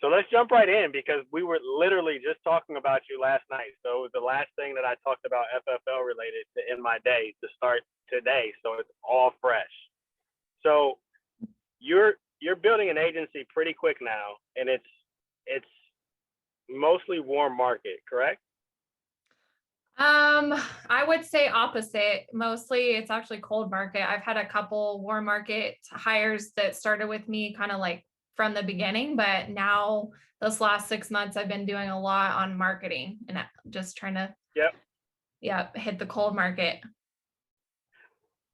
So let's jump right in because we were literally just talking about you last night. So it was the last thing that I talked about FFL related in my day to start today. So it's all fresh. So you're building an agency pretty quick now, and it's mostly warm market, correct? I would say opposite. Mostly it's actually cold market. I've had a couple warm market hires that started with me kind of like from the beginning, but now this last 6 months I've been doing a lot on marketing and just trying to, Yep. yeah, hit the cold market.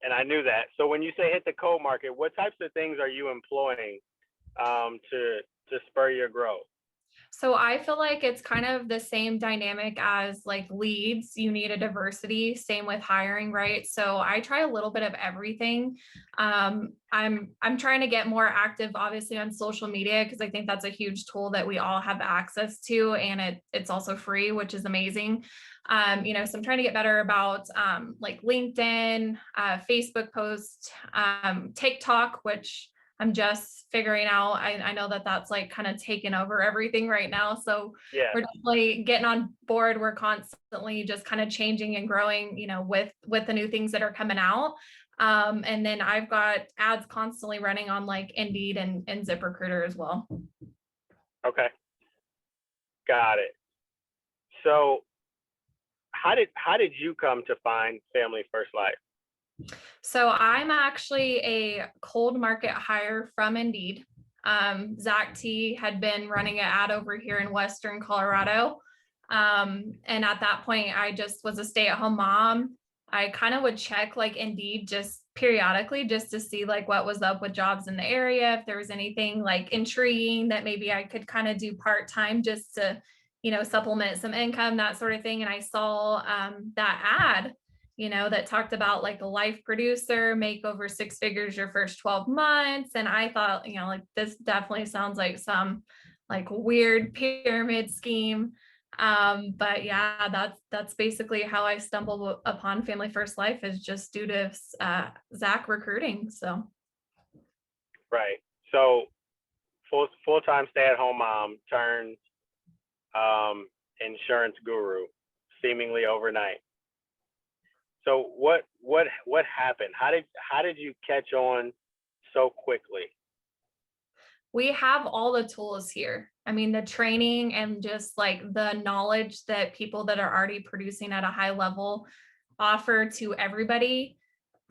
And I knew that. So when you say hit the cold market, what types of things are you employing to spur your growth? So I feel like it's kind of the same dynamic as like leads. You need a diversity, same with hiring, right? So I try a little bit of everything. I'm trying to get more active, obviously, on social media because I think that's a huge tool that we all have access to, and it's also free, which is amazing. So I'm trying to get better about like LinkedIn, Facebook posts, TikTok, which I'm just figuring out. I know that that's like kind of taken over everything right now. So Yeah. we're definitely getting on board. We're constantly just kind of changing and growing, with the new things that are coming out. And then I've got ads constantly running on like Indeed and ZipRecruiter as well. Okay. Got it. So how did you come to find Family First Life? So I'm actually a cold market hire from Indeed. Zach T had been running an ad over here in Western Colorado. And at that point, I just was a stay-at-home mom. I kind of would check like Indeed just periodically just to see like what was up with jobs in the area, if there was anything like intriguing that maybe I could kind of do part-time just to, supplement some income, that sort of thing. And I saw that ad that talked about like a life producer, make over 6 figures your first 12 months. And I thought, like this definitely sounds like some like weird pyramid scheme. But yeah, that's basically how I stumbled upon Family First Life is just due to Zach recruiting. So Right. So full-time stay-at-home mom turned insurance guru seemingly overnight. So what happened? How did you catch on so quickly? we have all the tools here. I mean, the training and just like the knowledge that people that are already producing at a high level offer to everybody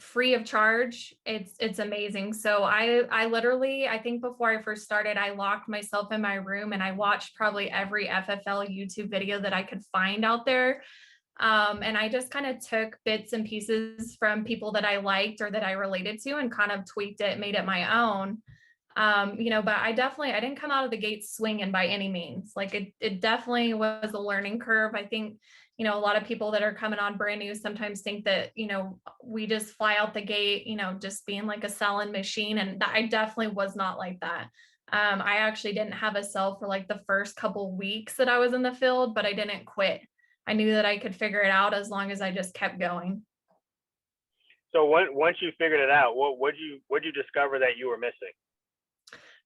free of charge. It's amazing. So I literally, I think before I first started, I locked myself in my room and I watched probably every FFL YouTube video that I could find out there. And I just kind of took bits and pieces from people that I liked or that I related to and kind of tweaked it, made it my own. But I didn't come out of the gate swinging by any means. Like it definitely was a learning curve. I think, a lot of people that are coming on brand new sometimes think that, we just fly out the gate, just being like a selling machine. And I definitely was not like that. I actually didn't have a sell for like the first couple weeks that I was in the field, but I didn't quit. I knew that I could figure it out as long as I just kept going. So once you figured it out, what would you discover that you were missing?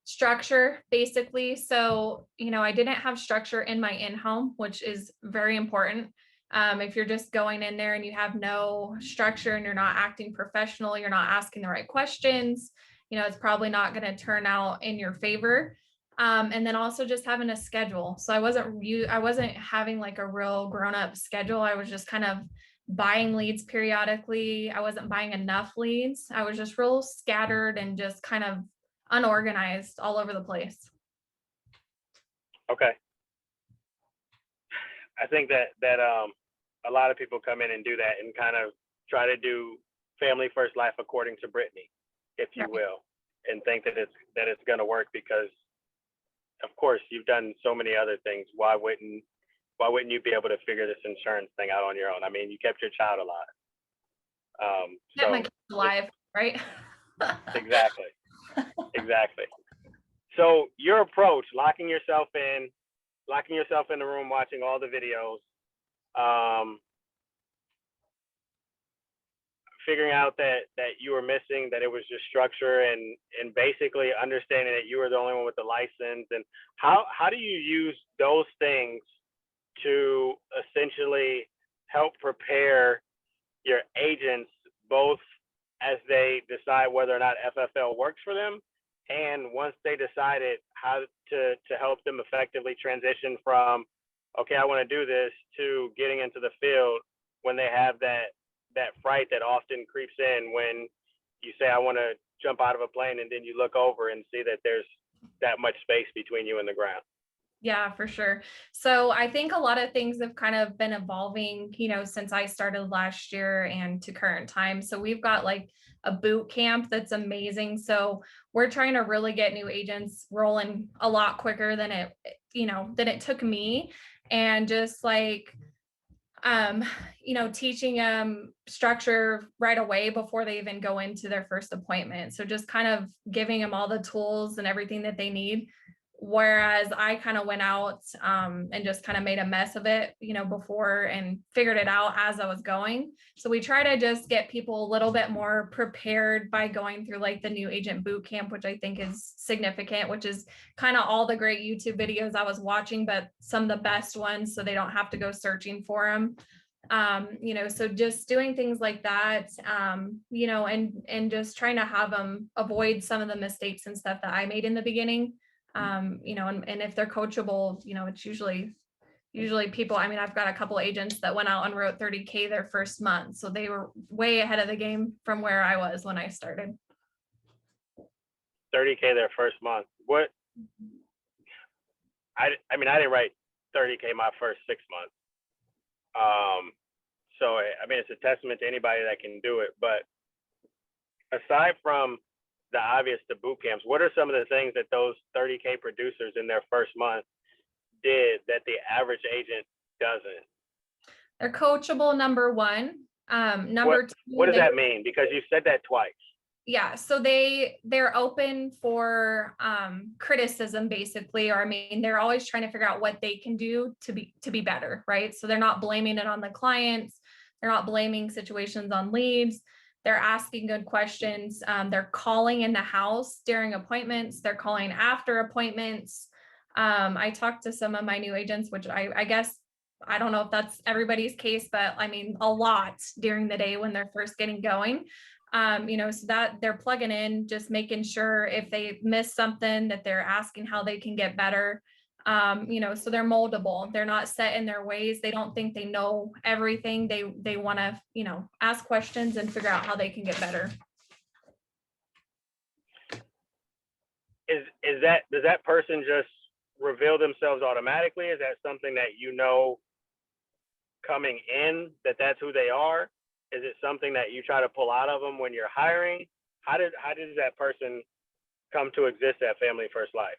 Structure, basically. So, I didn't have structure in my in-home, which is very important. If you're just going in there and you have no structure and you're not acting professional, you're not asking the right questions, it's probably not going to turn out in your favor. And then also just having a schedule. So I wasn't having like a real grown-up schedule. I was just kind of buying leads periodically. I wasn't buying enough leads. I was just real scattered and just kind of unorganized all over the place. Okay. I think that a lot of people come in and do that and kind of try to do Family First Life according to Brittany, if you will, and think that it's going to work because, of course, you've done so many other things. Why wouldn't you be able to figure this insurance thing out on your own? I mean, you kept your child alive. Kept my kids alive, right? Exactly. Exactly. So your approach, locking yourself in the room, watching all the videos, figuring out that you were missing, that it was just structure, and basically understanding that you were the only one with the license, and how do you use those things to essentially help prepare your agents, both as they decide whether or not FFL works for them, and once they decided, how to help them effectively transition from, okay, I want to do this, to getting into the field when they have that fright that often creeps in when you say, I want to jump out of a plane, and then you look over and see that there's that much space between you and the ground. Yeah, for sure. So I think a lot of things have kind of been evolving, since I started last year and to current time. So we've got like a boot camp that's amazing. So we're trying to really get new agents rolling a lot quicker than it took me. And just like um, teaching them structure right away before they even go into their first appointment. So just kind of giving them all the tools and everything that they need. Whereas I kind of went out and just kind of made a mess of it, before, and figured it out as I was going. So we try to just get people a little bit more prepared by going through like the new agent boot camp, which I think is significant, which is kind of all the great YouTube videos I was watching, but some of the best ones, so they don't have to go searching for them. So just doing things like that, and just trying to have them avoid some of the mistakes and stuff that I made in the beginning. And if they're coachable, it's usually people. I mean, I've got a couple agents that went out and wrote 30K their first month, so they were way ahead of the game from where I was when I started. 30K their first month. What? I mean, I didn't write 30K my first 6 months. So I mean, it's a testament to anybody that can do it. But aside from the obvious, the boot camps, what are some of the things that those 30K producers in their first month did that the average agent doesn't? They're coachable, number one. Number two, what does that mean? Because you said that twice. Yeah, so they're open for criticism, basically, or I mean, they're always trying to figure out what they can do to be better, right? So they're not blaming it on the clients, they're not blaming situations on leads, they're asking good questions, they're calling in the house during appointments, they're calling after appointments. I talked to some of my new agents, which I guess I don't know if that's everybody's case, but I mean, a lot during the day when they're first getting going. So that they're plugging in, just making sure if they miss something that they're asking how they can get better. So they're moldable. They're not set in their ways. They don't think they know everything. They want to, ask questions and figure out how they can get better. Does that person just reveal themselves automatically? Is that something that coming in, that's who they are? Is it something that you try to pull out of them when you're hiring? How does that person come to exist at Family First Life?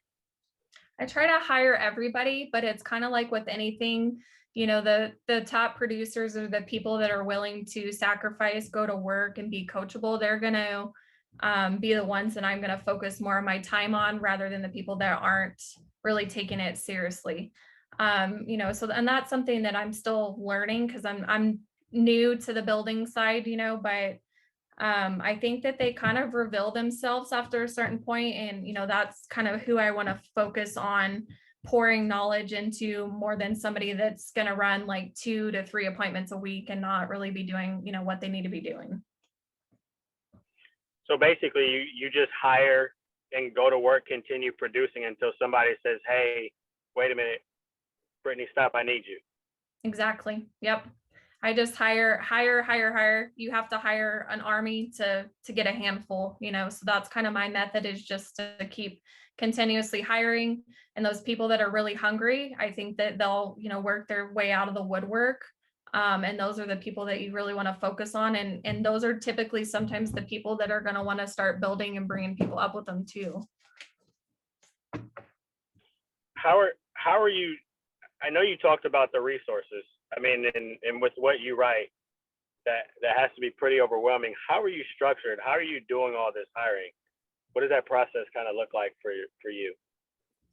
I try to hire everybody, but it's kind of like with anything, the top producers are the people that are willing to sacrifice, go to work, and be coachable. They're going to be the ones that I'm going to focus more of my time on, rather than the people that aren't really taking it seriously. And that's something that I'm still learning, because I'm new to the building side, but I think that they kind of reveal themselves after a certain point, and that's kind of who I want to focus on pouring knowledge into, more than somebody that's going to run like 2 to 3 appointments a week and not really be doing what they need to be doing. So basically you just hire and go to work, continue producing until somebody says, hey, wait a minute, Brittany, stop, I need you. Exactly. Yep. I just hire. You have to hire an army to get a handful, so that's kind of my method, is just to keep continuously hiring. And those people that are really hungry, I think that they'll, work their way out of the woodwork. And those are the people that you really want to focus on. And those are typically sometimes the people that are going to want to start building and bringing people up with them too. How are you? I know you talked about the resources. I mean, and with what you write, that has to be pretty overwhelming. How are you structured? How are you doing all this hiring? What does that process kind of look like for you?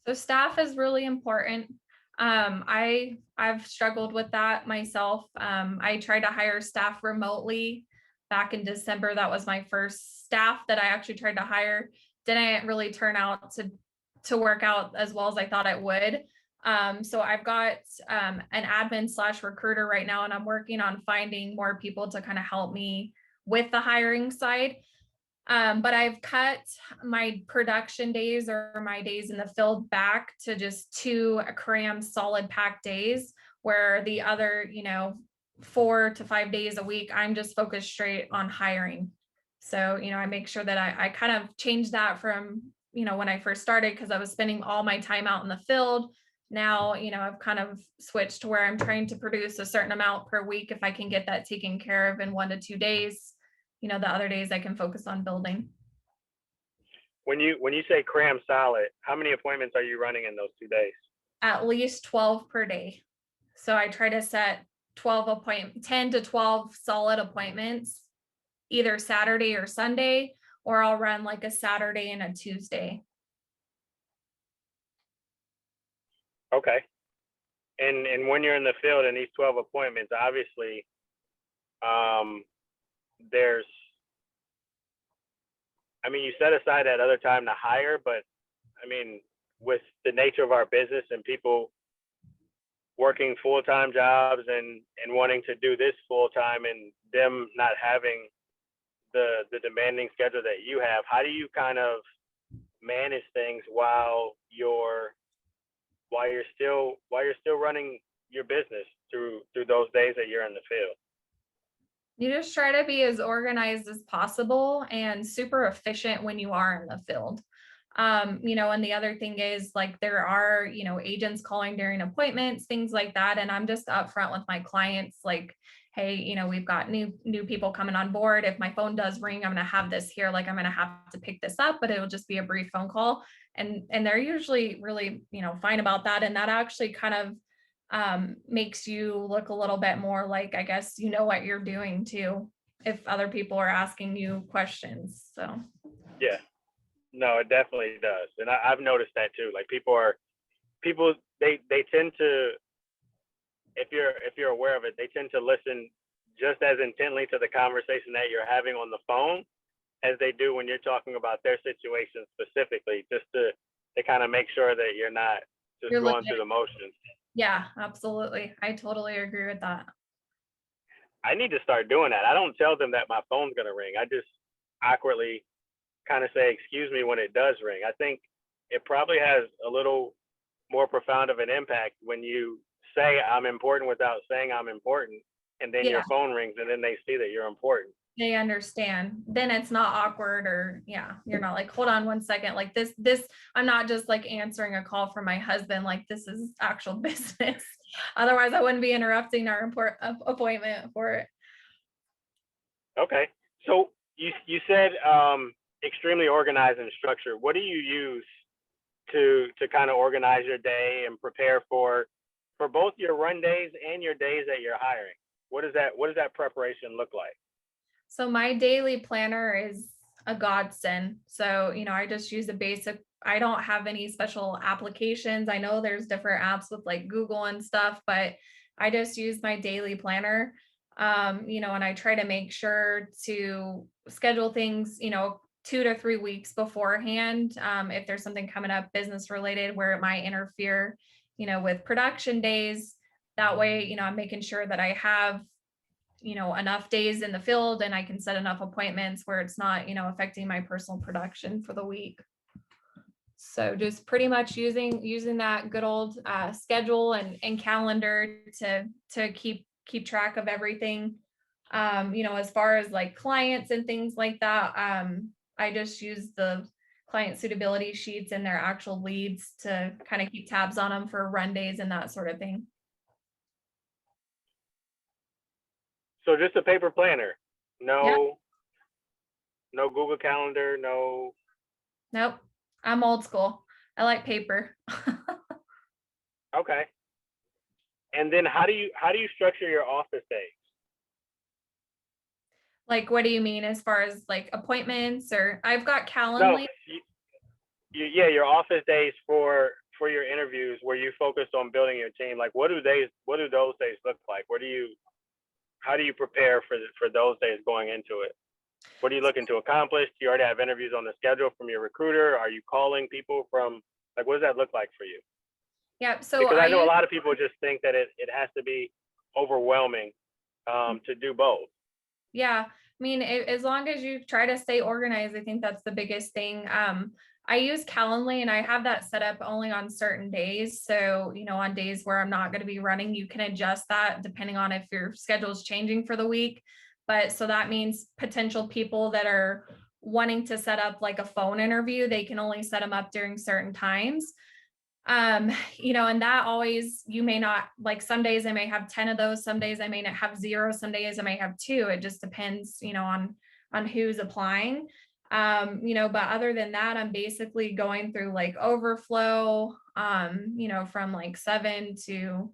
So staff is really important. I've struggled with that myself. I try to hire staff remotely, back in December. That was my first staff that I actually tried to hire. Didn't really turn out to work out as well as I thought it would. So I've got an admin / recruiter right now, and I'm working on finding more people to kind of help me with the hiring side. But I've cut my production days or my days in the field back to just 2 cram solid pack days, where the other, 4 to 5 days a week, I'm just focused straight on hiring. So, I make sure that I kind of change that from, when I first started, because I was spending all my time out in the field. Now, I've kind of switched to where I'm trying to produce a certain amount per week. If I can get that taken care of in 1 to 2 days, the other days I can focus on building. When you say cram solid, how many appointments are you running in those 2 days? At least 12 per day. So I try to set 10 to 12 solid appointments, either Saturday or Sunday, or I'll run like a Saturday and a Tuesday. Okay. And when you're in the field in these 12 appointments, obviously, there's, you set aside that other time to hire, but with the nature of our business and people working full-time jobs and wanting to do this full-time, and them not having the demanding schedule that you have, how do you kind of manage things while you're still running your business through those days that you're in the field? You just try to be as organized as possible and super efficient when you are in the field. And the other thing is, like, there are, agents calling during appointments, things like that. And I'm just upfront with my clients, like, hey, we've got new people coming on board. If my phone does ring, I'm going to have this here. Like, I'm going to have to pick this up, but it'll just be a brief phone call. And they're usually really, fine about that. And that actually kind of makes you look a little bit more like, I guess, what you're doing too, if other people are asking you questions. So Yeah, no, it definitely does. And I've noticed that too. Like, people they tend to, if you're aware of it, they tend to listen just as intently to the conversation that you're having on the phone as they do when you're talking about their situation specifically, just to kind of make sure that you're not just going through the motions. Yeah, absolutely. I totally agree with that. I need to start doing that. I don't tell them that my phone's going to ring. I just awkwardly kind of say, excuse me, when it does ring. I think it probably has a little more profound of an impact when you say I'm important without saying I'm important, and then your phone rings and then they see that you're important. They understand. Then it's not awkward, or you're not like, hold on 1 second. Like this, I'm not just like answering a call from my husband. Like, this is actual business. Otherwise I wouldn't be interrupting our appointment for it. Okay. So you said extremely organized and structured. What do you use to kind of organize your day and prepare for both your run days and your days that you're hiring? What does that preparation look like? So my daily planner is a godsend. So, I just use a basic, I don't have any special applications. I know there's different apps with like Google and stuff, but I just use my daily planner. And I try to make sure to schedule things, 2 to 3 weeks beforehand. If there's something coming up business related where it might interfere, with production days, that way, I'm making sure that I have enough days in the field, and I can set enough appointments where it's not, affecting my personal production for the week. So just pretty much using that good old schedule and calendar to keep track of everything. As far as like clients and things like that, I just use the client suitability sheets and their actual leads to kind of keep tabs on them for run days and that sort of thing. So just a paper planner, no Google Calendar, no. Nope. I'm old school. I like paper. Okay. And then how do you structure your office days? Like, what do you mean as far as like appointments? Or I've got Calendly. No, your office days for your interviews where you focused on building your team. Like, what do those days look like? Where do you how do you prepare for those days going into it? What are you looking to accomplish? Do you already have interviews on the schedule from your recruiter? Are you calling people from, like, what does that look like for you? Yeah. So Because I know a lot of people just think that it has to be overwhelming to do both. Yeah, I mean, as long as you try to stay organized, I think that's the biggest thing. I use Calendly and I have that set up only on certain days. So, on days where I'm not going to be running, you can adjust that depending on if your schedule is changing for the week. But so that means potential people that are wanting to set up like a phone interview, they can only set them up during certain times. And that always, you may not, like, some days I may have 10 of those, some days I may not have 0, some days I may have 2. It just depends, on who's applying. But other than that, I'm basically going through like overflow, from like 7 to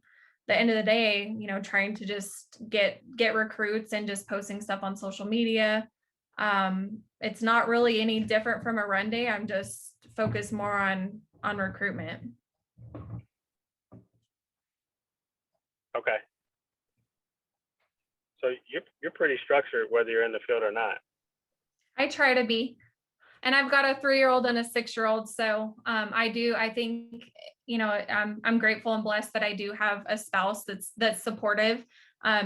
the end of the day, trying to just get recruits and just posting stuff on social media. It's not really any different from a run day. I'm just focused more on recruitment. Okay. So you're pretty structured whether you're in the field or not. I try to be, and I've got a 3-year-old and a 6-year-old. So I think, I'm grateful and blessed that I do have a spouse that's supportive,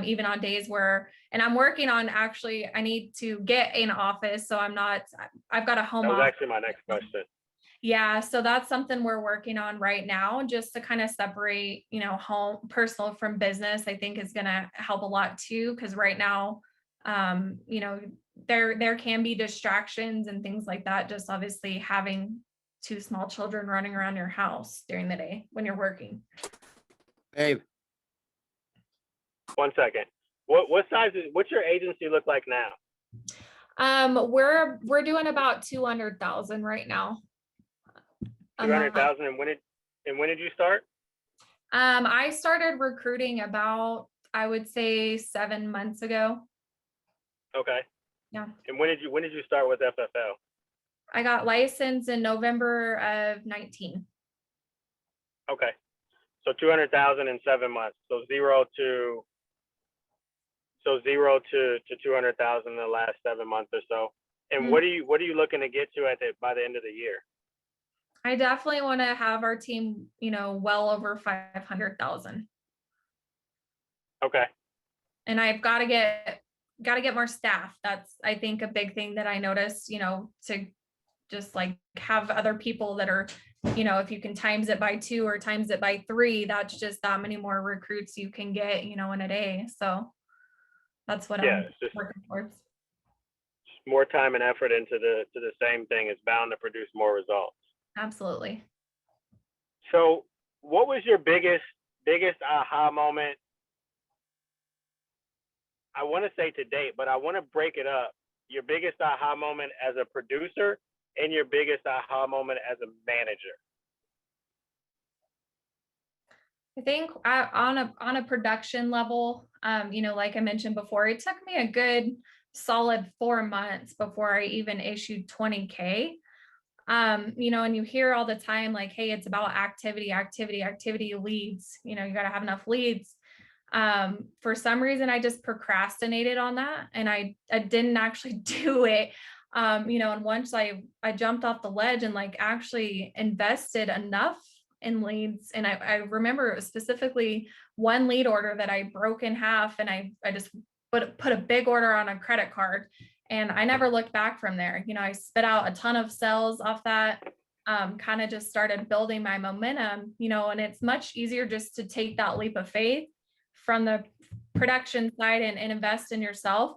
even on days where, and I'm working on, actually, I need to get in office. So I've got a home That was office. actually my next question. Yeah, so that's something we're working on right now, just to kind of separate, home personal from business. I think is going to help a lot too, because right now, there can be distractions and things like that. Just obviously having 2 small children running around your house during the day when you're working. Babe. 1 second. What size what's your agency look like now? We're doing about 200,000 right now. 200,000. And when did you start? I started recruiting about, I would say, 7 months ago. Okay. Yeah. And when did you start with FFL? I got licensed in November of 19. Okay. So 200,000 in 7 months. So zero to 200,000 in the last 7 months or so. And what are you looking to get to by the end of the year? I definitely want to have our team, well over 500,000. Okay. And I've got to get more staff. That's, I think, a big thing that I noticed, to just like have other people that are, if you can times it by 2 or times it by 3, that's just that many more recruits you can get, in a day. So that's what I'm working towards. More time and effort into the same thing is bound to produce more results. Absolutely. So what was your biggest aha moment? I want to say to date, but I want to break it up. Your biggest aha moment as a producer and your biggest aha moment as a manager. I think on a production level, like I mentioned before, it took me a good solid 4 months before I even issued 20K. And you hear all the time, like, hey, it's about activity leads, you got to have enough leads. For some reason, I just procrastinated on that and I didn't actually do it. And once I jumped off the ledge and like actually invested enough in leads. And I remember it was specifically one lead order that I broke in half, and I just put a big order on a credit card. And I never looked back from there. I spit out a ton of sales off that, kind of just started building my momentum, and it's much easier just to take that leap of faith from the production side and invest in yourself.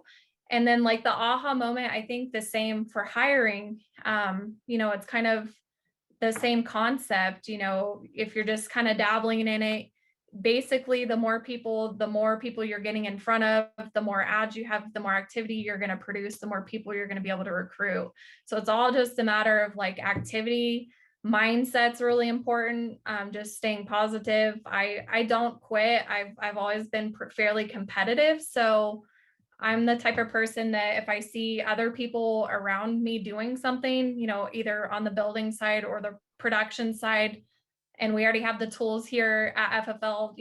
And then like the aha moment, I think the same for hiring, it's kind of the same concept, if you're just kind of dabbling in it, basically the more people you're getting in front of, the more ads you have, the more activity you're going to produce, the more people you're going to be able to recruit. So it's all just a matter of like activity. Mindset's really important. Just staying positive. I don't quit. I've always been fairly competitive. So I'm the type of person that if I see other people around me doing something, either on the building side or the production side, and we already have the tools here at FFL,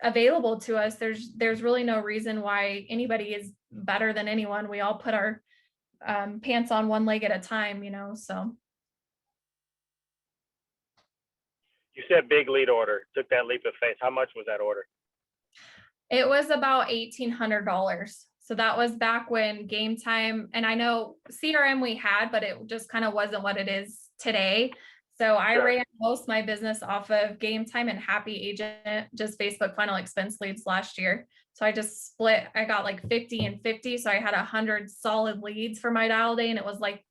available to us. There's really no reason why anybody is better than anyone. We all put our pants on one leg at a time, so. You said big lead order. Took that leap of faith. How much was that order? It was about $1,800. So that was back when Game Time, and I know CRM we had, but it just kind of wasn't what it is today. So I Sure. ran most of my business off of Game Time and Happy Agent, just Facebook final expense leads last year. So I just split, I got like 50 and 50. So I had 100 solid leads for my dial day. And it was like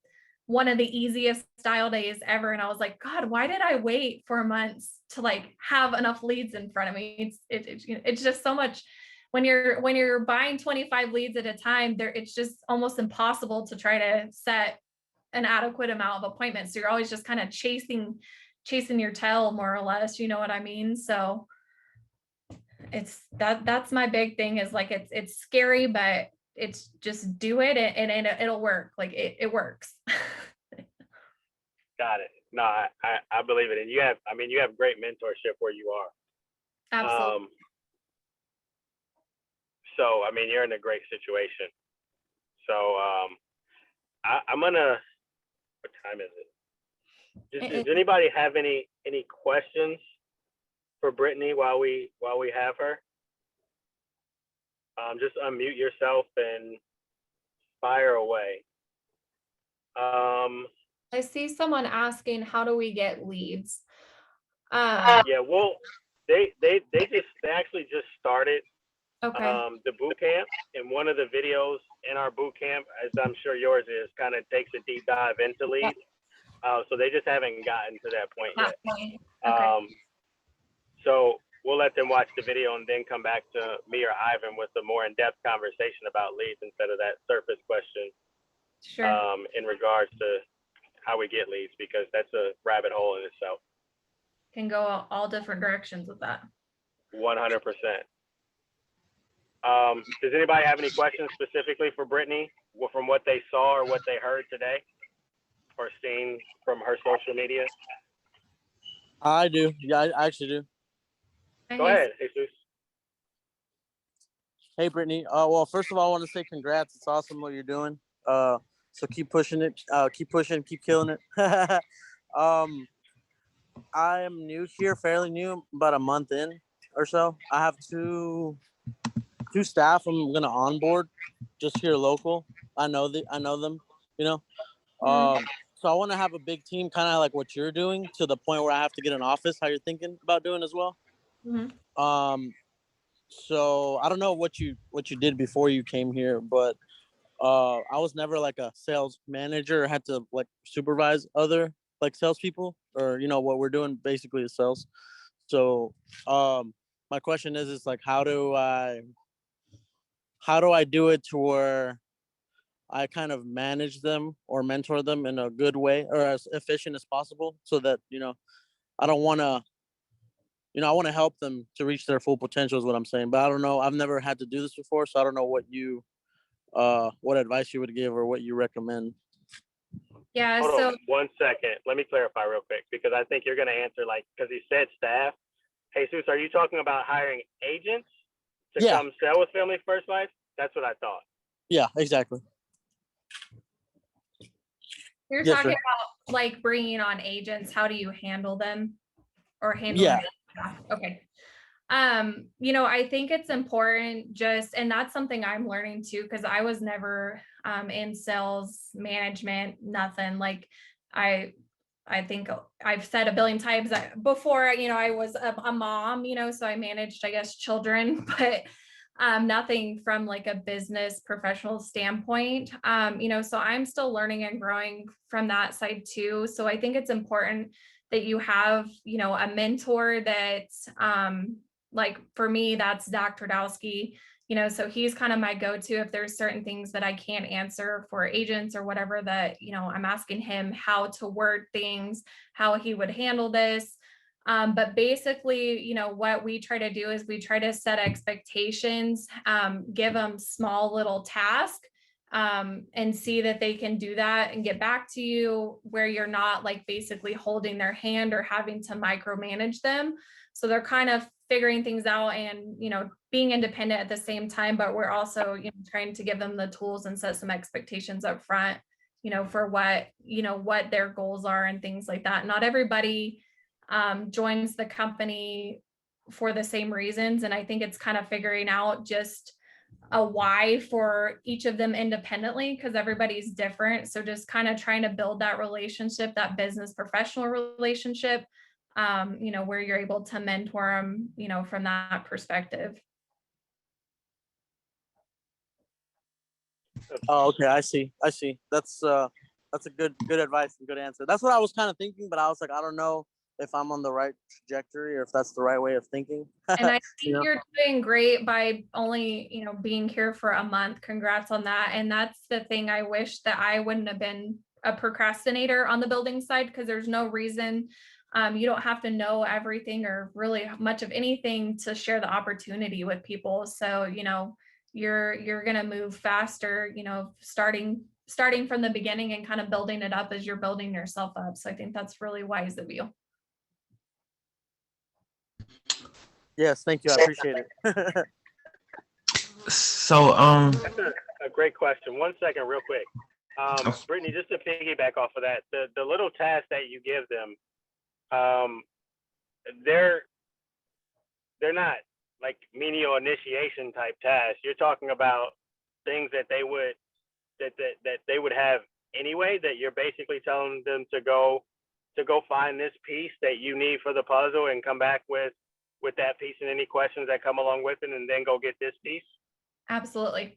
one of the easiest dial days ever. And I was like, God, why did I wait 4 months to like have enough leads in front of me? It's just so much when you're buying 25 leads at a time there, it's just almost impossible to try to set an adequate amount of appointments. So you're always just kind of chasing your tail, more or less, you know what I mean? So that's my big thing is like, it's scary, but it's just do it and it'll work. Like it works. Got it. No, I believe it. And you have great mentorship where you are. Absolutely. So, you're in a great situation. So, I'm gonna, what time is it? Does anybody have any questions for Brittany while we have her? Just unmute yourself and fire away. I see someone asking, how do we get leads? Yeah, well, they actually just started Okay. the boot camp, and one of the videos in our boot camp, as I'm sure yours is, kind of takes a deep dive into leads. So they just haven't gotten to that point yet. Okay. So we'll let them watch the video and then come back to me or Ivan with a more in-depth conversation about leads instead of that surface question. Sure. In regards to how we get leads, because that's a rabbit hole in itself. Can go all different directions with that. 100%. Does anybody have any questions specifically for Brittany from what they saw or what they heard today or seen from her social media? I do. Yeah, I actually do. Go ahead, Jesus. Hey, Brittany. Well, first of all, I want to say congrats. It's awesome what you're doing. So keep pushing it. Keep pushing. Keep killing it. I am new here, fairly new, about a month in or so. I have two staff I'm gonna onboard just here local. I know them, you know. So I want to have a big team, kind of like what you're doing, to the point where I have to get an office. How you're thinking about doing as well. So I don't know what you did before you came here, but I was never like a sales manager. I had to like supervise other like salespeople, or what we're doing basically is sales. So my question is like, how do I do it to where I kind of manage them or mentor them in a good way or as efficient as possible, so that I don't want to I want to help them to reach their full potential is what I'm saying. But I don't know. I've never had to do this before, so I don't know what advice you would give or what you recommend. Yeah. Hold So on 1 second. Let me clarify real quick, because I think you're going to answer because he said staff. Jesus, are you talking about hiring agents to come sell with Family First Life? That's what I thought. Yeah, exactly. you're talking about like bringing on agents. How do you handle them or handle them? Okay. I think it's important and that's something I'm learning too, because I was never in sales management, nothing. Like I think I've said a billion times that before, I was a mom, so I managed, I guess, children, but nothing from like a business professional standpoint. So I'm still learning and growing from that side too. So I think it's important that you have, a mentor that, like for me, that's Zach Twardowski, so he's kind of my go-to if there's certain things that I can't answer for agents or whatever that, I'm asking him how to word things, how he would handle this. But basically, what we try to do is we try to set expectations, give them small little tasks, and see that they can do that and get back to you where you're not like basically holding their hand or having to micromanage them. So they're kind of figuring things out and, being independent at the same time, but we're also, trying to give them the tools and set some expectations up front, for what their goals are and things like that. Not everybody joins the company for the same reasons. And I think it's kind of figuring out just a why for each of them independently, because everybody's different. So just kind of trying to build that relationship, that business professional relationship, where you're able to mentor them, from that perspective. Oh, okay. I see. That's a good advice and good answer. That's what I was kind of thinking, but I was like, I don't know if I'm on the right trajectory or if that's the right way of thinking. And I think You know? you're doing great by only, being here for a month. Congrats on that. And that's the thing. I wish that I wouldn't have been a procrastinator on the building side, because there's no reason. You don't have to know everything or really much of anything to share the opportunity with people. So, you're going to move faster, starting from the beginning and kind of building it up as you're building yourself up. So I think that's really wise of you. Yes, thank you. I appreciate it. So That's a great question. 1 second, real quick. Brittany, just to piggyback off of that, the little tasks that you give them, they're not like menial initiation type tasks. You're talking about things that they would have anyway, that you're basically telling them to go find this piece that you need for the puzzle and come back with that piece and any questions that come along with it, and then go get this piece. Absolutely.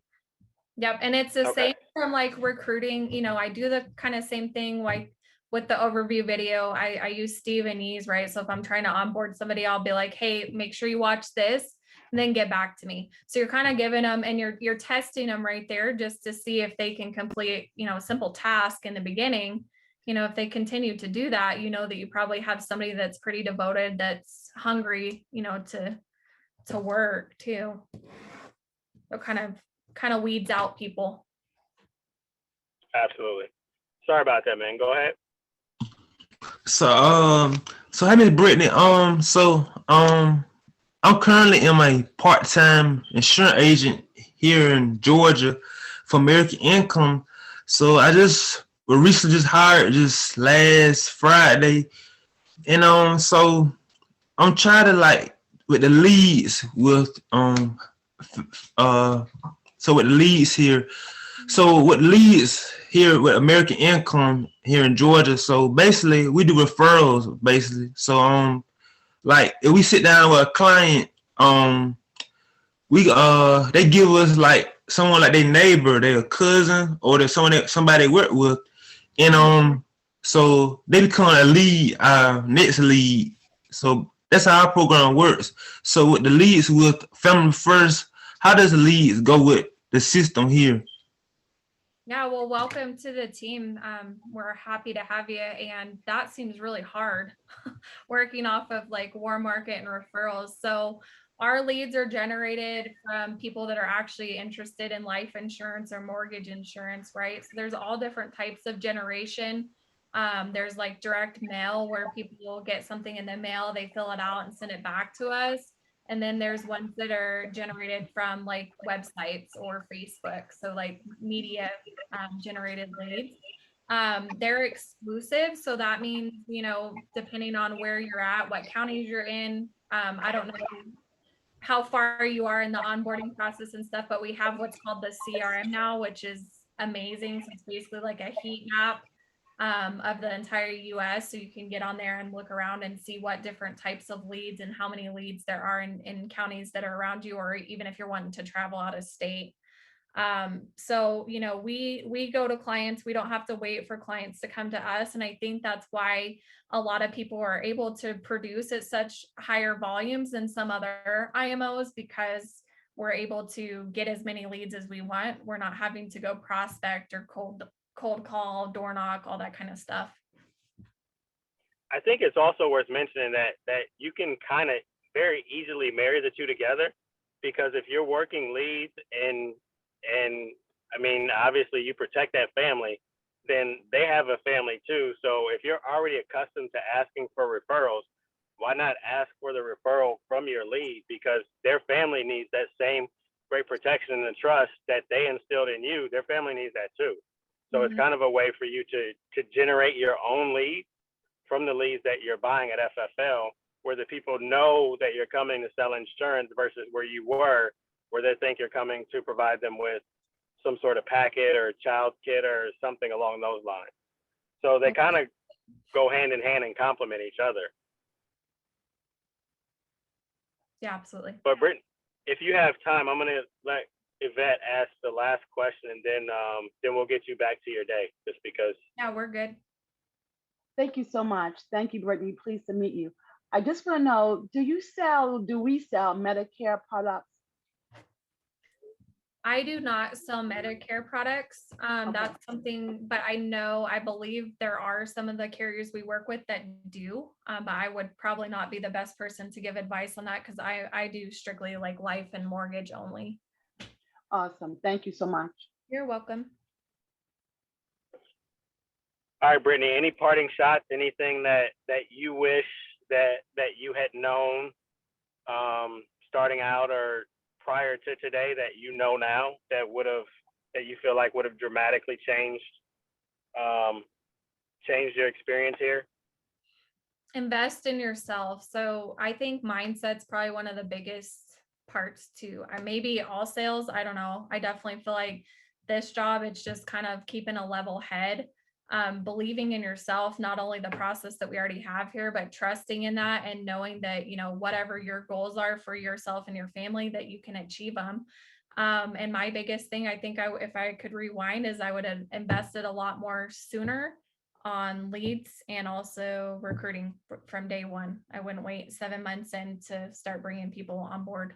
Yep. And it's the same from like recruiting, I do the kind of same thing like with the overview video. I use Steve and Ease, right? So if I'm trying to onboard somebody, I'll be like, hey, make sure you watch this and then get back to me. So you're kind of giving them and you're testing them right there just to see if they can complete, a simple task in the beginning. If they continue to do that, that you probably have somebody that's pretty devoted, that's hungry, to work too. So kind of weeds out people. Absolutely. Sorry about that, man. Go ahead. so hi, Miss Brittany. I'm currently in my part-time insurance agent here in Georgia for American Income. So I just recently just hired just last Friday, and so I'm trying to like with the leads with so with the leads here. So with leads here with American Income here in Georgia. So basically we do referrals basically. So like if we sit down with a client, we they give us like someone like their neighbor, their cousin, or their somebody they work with, and so they become a lead, our next lead. So that's how our program works. So with the leads with Family First, how does the leads go with the system here? Yeah, well, welcome to the team. We're happy to have you. And that seems really hard working off of like warm market and referrals. So our leads are generated from people that are actually interested in life insurance or mortgage insurance, right? So there's all different types of generation. There's like direct mail where people get something in the mail, they fill it out and send it back to us. And then there's ones that are generated from like websites or Facebook. So like media generated leads. They're exclusive. So that means, depending on where you're at, what counties you're in, I don't know how far you are in the onboarding process and stuff, but we have what's called the CRM now, which is amazing. So it's basically like a heat map of the entire US. So you can get on there and look around and see what different types of leads and how many leads there are in counties that are around you, or even if you're wanting to travel out of state. So, we go to clients, we don't have to wait for clients to come to us. And I think that's why a lot of people are able to produce at such higher volumes than some other IMOs, because we're able to get as many leads as we want. We're not having to go prospect or cold call, door knock, all that kind of stuff. I think it's also worth mentioning that you can kind of very easily marry the two together, because if you're working leads and I mean, obviously you protect that family, then they have a family too. So if you're already accustomed to asking for referrals, why not ask for the referral from your lead? Because their family needs that same great protection and the trust that they instilled in you. Their family needs that too. So it's kind of a way for you to generate your own lead from the leads that you're buying at FFL, where the people know that you're coming to sell insurance versus where you were, where they think you're coming to provide them with some sort of packet or child kit or something along those lines. So they kind of go hand in hand and complement each other. Yeah, absolutely. But Brittany, if you have time, I'm gonna let Yvette ask the last question, and then we'll get you back to your day, just because. Yeah, we're good. Thank you so much. Thank you, Brittany. Pleased to meet you. I just want to know, do we sell Medicare products? I do not sell Medicare products. Okay. That's something, but I believe there are some of the carriers we work with that do, but I would probably not be the best person to give advice on that because I do strictly like life and mortgage only. Awesome. Thank you so much. You're welcome. All right, Brittany, any parting shots, anything that you wish that you had known starting out or prior to today that you know now that you feel like would have dramatically changed your experience here? Invest in yourself. So I think mindset's probably one of the biggest parts too. Maybe all sales, I don't know. I definitely feel like this job, it's just kind of keeping a level head, believing in yourself, not only the process that we already have here, but trusting in that and knowing that, whatever your goals are for yourself and your family, that you can achieve them. And my biggest thing, I think if I could rewind, is I would have invested a lot more sooner on leads and also recruiting from day one. I wouldn't wait 7 months in to start bringing people on board.